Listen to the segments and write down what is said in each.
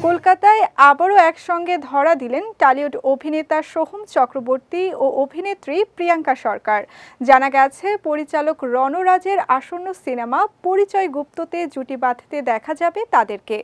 কলকাতায় আবারও একসঙ্গে ধরা দিলেন টলিউড অভিনেতা সোহম চক্রবর্তী ও অভিনেত্রী প্রিয়াঙ্কা সরকার। জানা গেছে, পরিচালক রণরাজের আসন্ন সিনেমা পরিচয় গুপ্ততে জুটি বাঁধতে দেখা যাবে তাদেরকে।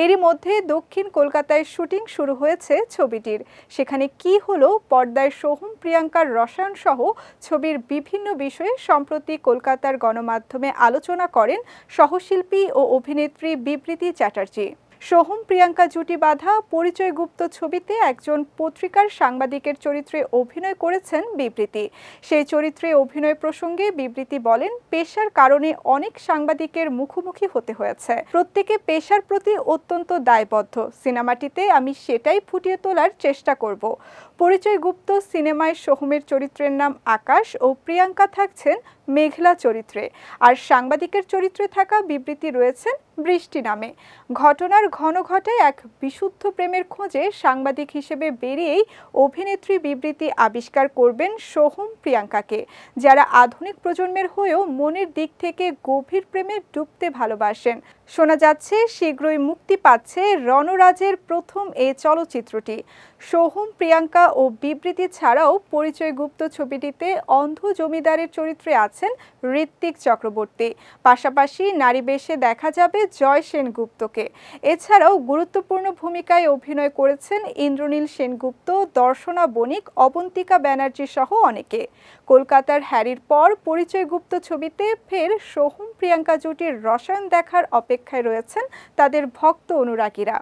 এরই মধ্যে দক্ষিণ কলকাতায় শুটিং শুরু হয়েছে ছবিটির। সেখানে কি হলো পর্দায় সোহম প্রিয়াঙ্কার রসায়ন সহ ছবির বিভিন্ন বিষয়ে সম্প্রতি কলকাতার গণমাধ্যমে আলোচনা করেন সহশিল্পী ও অভিনেত্রী বিবৃতি চ্যাটার্জি। সোহম প্রিয়াঙ্কা জুটি বাঁধা পরিচয় গুপ্ত ছবিতে একজন পত্রিকার সাংবাদিকের চরিত্রে অভিনয় করেছেন বিবৃতি। সেই চরিত্রে অভিনয় প্রসঙ্গে বিবৃতি বলেন, পেশার কারণে অনেক সাংবাদিকের মুখোমুখি হতে হয়েছে। প্রত্যেকে পেশার প্রতি অত্যন্ত দায়বদ্ধ। সিনেমাটিতে আমি সেটাই ফুটিয়ে তোলার চেষ্টা করব। পরিচয় গুপ্ত সিনেমায় সোহমের চরিত্রের নাম আকাশ ও প্রিয়াঙ্কা থাকছেন মেঘলা চরিত্রে, আর সাংবাদিকের চরিত্রে থাকা বিবৃতি রয়েছেন বৃষ্টি নামে। ঘটনার ঘন ঘটায় এক বিশুদ্ধ প্রেমের খোঁজে সাংবাদিক হিসেবে বেরিয়েই অভিনেত্রী বিবৃতি আবিষ্কার করবেন সোহম প্রিয়াঙ্কাকে, যারা আধুনিক প্রজন্মের হয়েও মনের দিক থেকে গভীর প্রেমে ডুবতে ভালোবাসেন। শোনা যাচ্ছে শীঘ্রই মুক্তি পাচ্ছে রণরাজের প্রথম এই চলচ্চিত্রটি। সোহম প্রিয়াঙ্কা ও বিবৃতি ছাড়াও পরিচয় গুপ্ত ছবিটিতে অন্ধ জমিদারের চরিত্রে আছেন ঋত্বিক চক্রবর্তী। পাশাপাশি নারী বেশে দেখা যাবে জয় সেনগুপ্তকে। এছাড়াও গুরুত্বপূর্ণ ভূমিকায় অভিনয় করেছেন ইন্দ্রনীল সেনগুপ্ত, দর্শনা বণিক, অবন্তিকা ব্যানার্জি সহ অনেকে। কলকাতার হ্যারির পর পরিচয় গুপ্ত ছবিতে ফের সোহম প্রিয়াঙ্কা জুটির রসায়ন দেখার অপেক্ষায় রয়েছেন তাদের ভক্ত অনুরাগীরা।